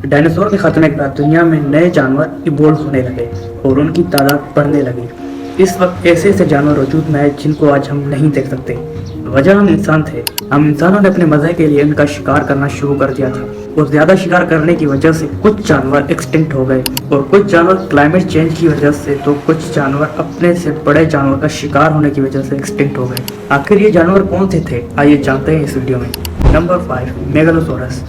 Dinosaur के खात्मे के बाद दुनिया में नए जानवर इवोल्व होने लगे और उनकी तादाद बढ़ने लगी। इस वक्त ऐसे ऐसे जानवर वजूद में आए जिनको आज हम नहीं देख सकते। वजह हम इंसान थे। हम इंसानों ने अपने मजे के लिए इनका शिकार करना शुरू कर दिया था और ज्यादा शिकार करने की वजह से कुछ जानवर एक्सटिंक्ट हो गए और कुछ जानवर क्लाइमेट चेंज की वजह से, तो कुछ जानवर अपने से बड़े जानवर का शिकार होने की वजह से एक्सटिंक्ट हो गए। आखिर ये जानवर कौन से थे, आइए जानते हैं इस वीडियो में। Number 5, megalosaurus.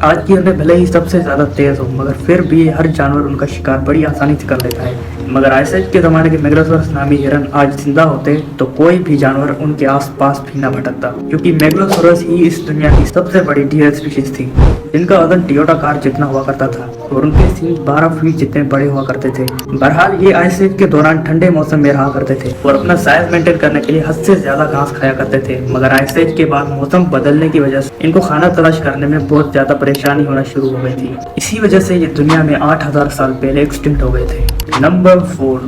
आज की उम्र भले ही सबसे ज्यादा तेज हो, मगर फिर भी हर जानवर उनका शिकार बड़ी आसानी से कर लेता है। मगर आइस एज के जमाने के मेगालोसोरस नामी हिरन आज जिंदा होते तो कोई भी जानवर उनके आसपास भी न भटकता, क्योंकि मेगालोसोरस ही इस दुनिया की सबसे बड़ी डियर स्पीशीज थी, जिनका वजन टोयोटा कार जितना हुआ करता था और उनके सींग 12 फीट जितने बड़े हुआ करते थे। बहरहाल ये आइस एज के दौरान ठंडे मौसम में रहा करते थे और अपना साइज मेंटेन करने के लिए हद से ज्यादा घास खाया करते थे। मगर आइस एज के बाद मौसम बदलने की वजह से इनको खाना तलाश करने में बहुत ज्यादा परेशानी होना शुरू हो गई थी। इसी वजह से ये दुनिया में 8000 साल पहले एक्सटिंक्ट हो गए थे। Number 4,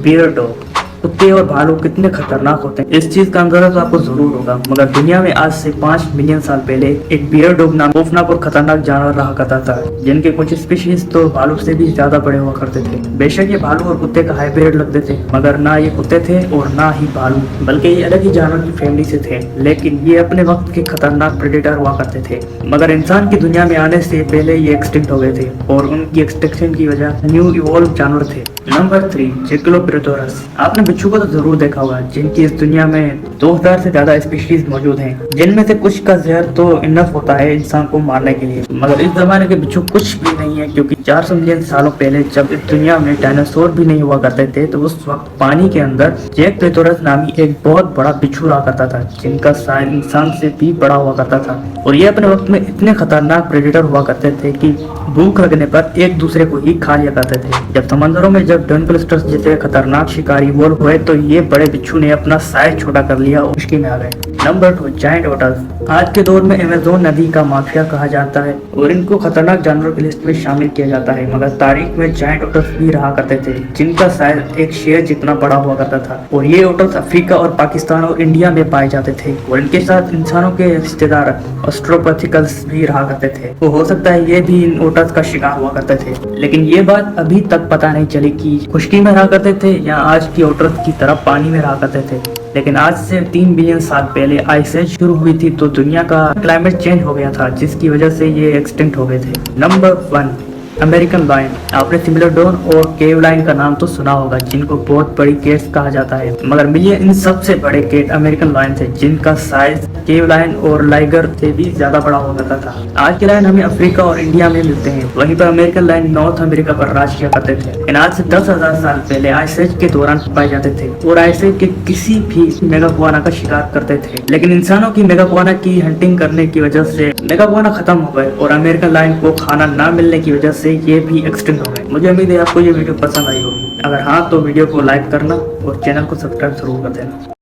bear dog. कुत्ते और भालू कितने खतरनाक होते हैं इस चीज का अंदाजा तो आपको जरूर होगा, मगर दुनिया में आज से 5 मिलियन साल पहले एक बियर डॉग नाम खौफनाक और खतरनाक जानवर रहा करता था, जिनके कुछ स्पीशीज तो भालू से भी ज्यादा बड़े हुआ करते थे। बेशक ये भालू और कुत्ते का हाइब्रिड लगते थे, मगर ना ये कुत्ते थे और ना ही भालू, बल्कि ये अलग ही जानवर की फैमिली से थे। लेकिन ये अपने वक्त के खतरनाक प्रेडेटर हुआ करते थे, मगर इंसान की दुनिया में आने से पहले ये एक्सटिंक्ट हो गए थे और उनकी एक्सटिंक्शन की वजह न्यू इवॉल्व जानवर थे। नंबर 3, जेगलोप्टेरोडोरस। आपने बिच्छू को तो जरूर देखा होगा, जिनकी इस दुनिया में 2000 से ज्यादा स्पीशीज मौजूद हैं, जिनमें से कुछ का जहर तो इनफ होता है इंसान को मारने के लिए। मगर इस जमाने के बिच्छू कुछ भी नहीं है, क्योंकि 400 मिलियन सालों पहले जब इस दुनिया में डायनासोर भी नहीं हुआ करते थे, तो उस वक्त पानी के अंदर जेगलोप्टेरोडोरस नामी एक बहुत बड़ा बिच्छू रहा करता था, जिनका साइज इंसान से भी बड़ा हुआ करता था। और ये अपने वक्त में इतने खतरनाक प्रेडेटर हुआ करते थे कि भूख लगने पर एक दूसरे को ही खा लिया करते थे। जब समंदरों में जब डनकलिस्टर्स जैसे खतरनाक शिकारी इवॉल्व हुए, तो ये बड़े बिच्छू ने अपना साइज छोटा कर लिया और मुश्किल में आ गए। Number 2, giant otters. आज के दौर में अमेज़न नदी का माफिया कहा जाता है और इनको खतरनाक जानवरों की लिस्ट में शामिल किया जाता है। मगर तारीख में जायंट ओटर्स भी रहा करते थे, जिनका साइज एक शेर जितना बड़ा हुआ करता था और ये ओटर्स अफ्रीका और पाकिस्तान और इंडिया में पाए जाते थे और इनके साथ इंसानों के रिश्तेदार ऑस्ट्रोपथिकल्स भी रहा करते थे। तो हो सकता है ये भी इन ओटर्स का शिकार हुआ करते थे, लेकिन ये बात अभी तक पता नहीं चली कि खुश्की में रहा करते थे या आज की ओटर्स की तरह पानी में रहा करते थे। लेकिन आज से 3 बिलियन साल पहले आइस एज शुरू हुई थी, तो दुनिया का क्लाइमेट चेंज हो गया था, जिसकी वजह से ये एक्सटिंक्ट हो गए थे। Number 1, American lion. आपने सिमिलोडोन और केव लाइन का नाम तो सुना होगा, जिनको बहुत बड़ी केट्स कहा जाता है, मगर मिलिए इन सबसे बड़े केट अमेरिकन लायन थे, जिनका साइज केव लायन और लाइगर से भी ज्यादा बड़ा हो जाता था। आज के लायन हमें अफ्रीका और इंडिया में मिलते हैं, वहीं पर अमेरिकन लायन नॉर्थ अमेरिका पर राज किया करते थे। इन आज से 10,000 साल पहले आइस एज के दौरान पाए जाते थे और आइस एज के किसी भी मेगाफौना का शिकार करते थे। लेकिन इंसानों की मेगाफौना की हंटिंग करने की वजह से मेगाफौना खत्म हो गए और अमेरिकन लायन को खाना न मिलने की वजह से ये भी एक्सटिंक्ट हो गए। मुझे उम्मीद है आपको ये वीडियो पसंद आई होगी। अगर हाँ, तो वीडियो को लाइक करना और चैनल को सब्सक्राइब जरूर कर देना।